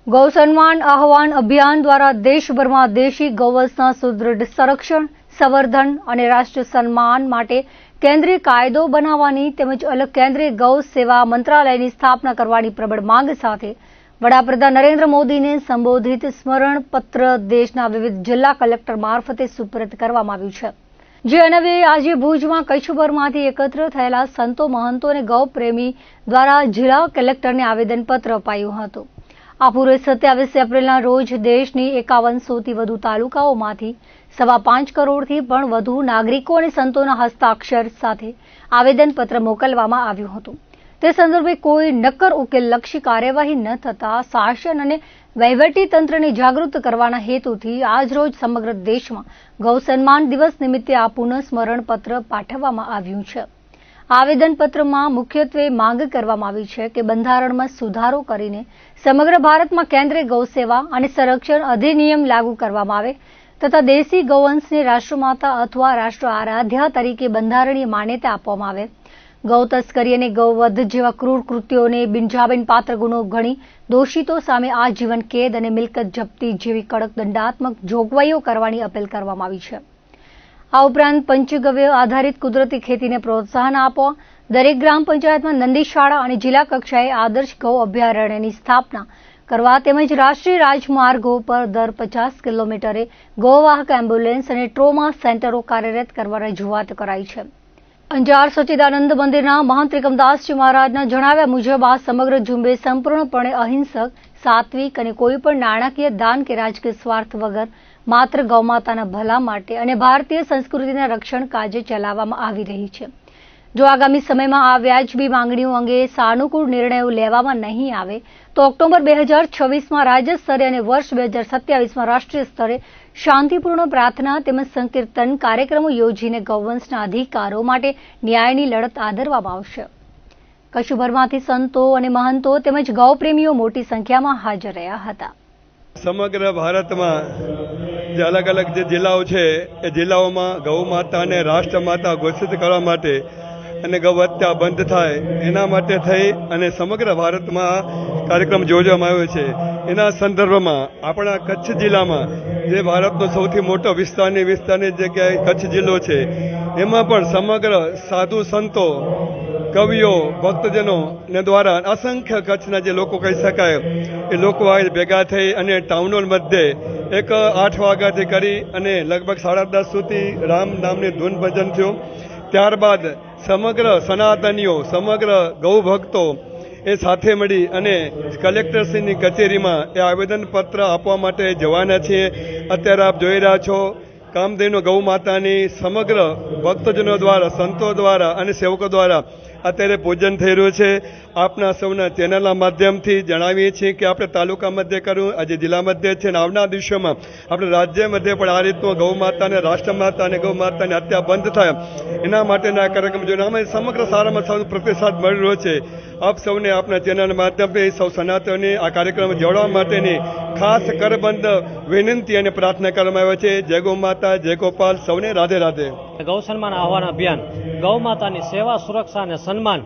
ગૌ સન્માન આહવાન અભિયાન દ્વારા દેશભરમાં દેશી ગૌવંશના સુદૃઢ સંરક્ષણ, સંવર્ધન અને રાષ્ટ્રીય સન્માન માટે કેન્દ્રીય કાયદો બનાવવાની તેમજ અલગ કેન્દ્રીય ગૌ સેવા મંત્રાલયની સ્થાપના કરવાની પ્રબળ માંગ સાથે વડાપ્રધાન નરેન્દ્ર મોદીને સંબોધિત સ્મરણ પત્ર દેશના વિવિધ જિલ્લા કલેક્ટર મારફતે સુપરત કરવામાં આવ્યું છે. જે અન્વયે આજે ભુજમાં કચ્છભરમાંથી એકત્ર થયેલા સંતો, મહંતો અને ગૌ પ્રેમી દ્વારા જિલ્લા કલેક્ટરને આવેદનપત્ર અપાયું હતું. આ પૂર્વે 27 એપ્રિલના રોજ દેશની 5100થી વધુ તાલુકાઓમાંથી 5.25 કરોડથી પણ વધુ નાગરિકો અને સંતોના હસ્તાક્ષર સાથે આવેદનપત્ર મોકલવામાં આવ્યું હતું. તે સંદર્ભે કોઈ નક્કર ઉકેલલક્ષી કાર્યવાહી ન થતા શાસન અને વહીવટી તંત્રને જાગૃત કરવાના હેતુથી આજરોજ સમગ્ર દેશમાં ગૌ સન્માન દિવસ નિમિત્તે આ પુનઃસ્મરણ પત્ર પાઠવવામાં આવ્યું છે. આવેદનપત્રમાં મુખ્યત્વે માંગ કરવામાં આવી છે કે બંધારણમાં સુધારો કરીને સમગ્ર ભારતમાં કેન્દ્રીય ગૌ સેવા અને સંરક્ષણ અધિનિયમ લાગુ કરવામાં આવે તથા દેશી ગૌવંશને રાષ્ટ્રમાતા અથવા રાષ્ટ્ર આરાધ્યા તરીકે બંધારણીય માન્યતા આપવામાં આવે. ગૌ તસ્કરી અને ગૌવધ જેવા ક્રૂર કૃત્યોને બિનજામીન પાત્ર ગુનો ગણી દોષિતો સામે આજીવન કેદ અને મિલકત જપ્તી જેવી કડક દંડાત્મક જોગવાઈઓ કરવાની અપીલ કરવામાં આવી છે. આ ઉપરાંત પંચગવ્ય આધારિત કુદરતી ખેતીને પ્રોત્સાહન આપવા દરેક ગ્રામ પંચાયતમાં નંદી શાળા અને જિલ્લા કક્ષાએ આદર્શ ગૌ અભયારણ્યની સ્થાપના કરવા તેમજ રાષ્ટ્રીય રાજમાર્ગો પર દર 50 કિલોમીટરે ગૌવાહક એમ્બ્યુલન્સ અને ટ્રોમા સેન્ટરો કાર્યરત કરવા રજૂઆત કરાઈ છે. અંજાર સચ્ચિદાનંદ મંદિરના મહંત ત્રિકમદાસજી મહારાજના જણાવ્યા મુજબ આ સમગ્ર ઝુંબેશ સંપૂર્ણપણે અહિંસક, સાત્વિક અને કોઈપણ નાણાકીય દાન કે રાજકીય સ્વાર્થ વગર માત્ર ગૌમાતાના ભલા માટે અને ભારતીય સંસ્કૃતિના રક્ષણ કાજે ચલાવવામાં આવી રહી છે. જો આગામી સમયમાં આ વ્યાજબી માંગણીઓ અંગે સાનુકૂળ નિર્ણયો લેવામાં નહીં આવે તો ઓક્ટોબર 2026માં રાજ્ય સ્તરે અને વર્ષ 2027માં રાષ્ટ્રીય સ્તરે શાંતિપૂર્ણ પ્રાર્થના તેમજ સંકીર્તન કાર્યક્રમો યોજીને ગૌવંશના અધિકારો માટે ન્યાયની લડત આદરવામાં આવશે. કચ્છભરમાંથી સંતો અને મહંતો તેમજ ગૌપ્રેમીઓ મોટી સંખ્યામાં હાજર રહ્યા હતા. સમગ્ર ભારતમાં જે અલગ અલગ જે જિલ્લાઓ છે એ જિલ્લાઓમાં ગૌ માતાને રાષ્ટ્રમાતા ઘોષિત કરવા માટે અને ગૌ હત્યા બંધ થાય એના માટે થઈ અને સમગ્ર ભારતમાં કાર્યક્રમ યોજવામાં આવ્યો છે. એના સંદર્ભમાં આપણા કચ્છ જિલ્લામાં જે ભારતનો સૌથી મોટો વિસ્તારની જગ્યાએ કચ્છ જિલ્લો છે એમાં પણ સમગ્ર સાધુ સંતો, કવિઓ, ભક્તજનો ને દ્વારા અસંખ્ય કચ્છના જે લોકો કહી શકાય એ લોકો ભેગા થઈ અને ટાઉન હોલ મધ્યે એક 8 વાગ્યાથી કરી અને લગભગ 10:30 સુધી રામ નામની ધૂન ભજન થયું. ત્યારબાદ સમગ્ર સનાતનીઓ, સમગ્ર ગૌ ભક્તો એ સાથે મળી અને કલેક્ટરશ્રીની કચેરીમાં એ આવેદનપત્ર આપવા માટે જવાના છીએ. અત્યારે આપ જોઈ રહ્યા છો કામધેનુ ગૌ માતાની સમગ્ર ભક્તજનો દ્વારા, સંતો દ્વારા અને સેવકો દ્વારા અત્યારે પૂજન થઈ રહ્યું છે. આપના સૌના ચેનલના માધ્યમથી જણાવીએ છીએ કે આપણે તાલુકા મધ્યે કર્યું, આજે જિલ્લા મધ્યે છે અને આવનાર દિવસોમાં આપણે રાજ્ય મધ્યે પણ આ રીતનું ગૌ માતાને, રાષ્ટ્રમાતા અને ગૌ માતાની હત્યા બંધ થાય એના માટેના કાર્યક્રમ જોઈને અમે સમગ્ર સારામાં સારો પ્રતિસાદ મળી રહ્યો છે. આપ સૌને આપના ચેનલ માધ્યમથી સૌ સનાતની આ કાર્યક્રમ જોડવા માટેની ખાસ કરબંધ વિનંતી અને પ્રાર્થના કરવામાં આવે છે. જય ગૌ માતા, જય ગોપાલ, સૌને રાધે રાધે. ગૌ સન્માન આહવાન અભિયાન ગૌ માતાની સેવા, સુરક્ષા અને સન્માન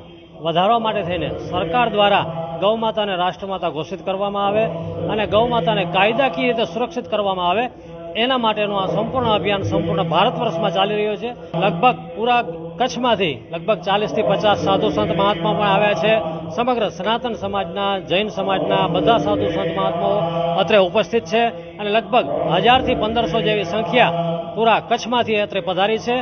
વધારવા માટે થઈને સરકાર દ્વારા ગૌ માતાને રાષ્ટ્રમાતા ઘોષિત કરવામાં આવે અને ગૌ માતાને કાયદાકીય રીતે સુરક્ષિત કરવામાં આવે એના માટેનું આ સંપૂર્ણ અભિયાન સંપૂર્ણ ભારત વર્ષમાં ચાલી રહ્યું છે. લગભગ પૂરા કચ્છમાંથી લગભગ 40 થી 50 સાધુ સંત મહાત્મા પણ આવ્યા છે. સમગ્ર સનાતન સમાજના, જૈન સમાજના બધા સાધુ સંત મહાત્માઓ અત્રે ઉપસ્થિત છે અને લગભગ 1000 થી 1500 જેવી સંખ્યા પૂરા કચ્છમાંથી અત્રે પધારી છે.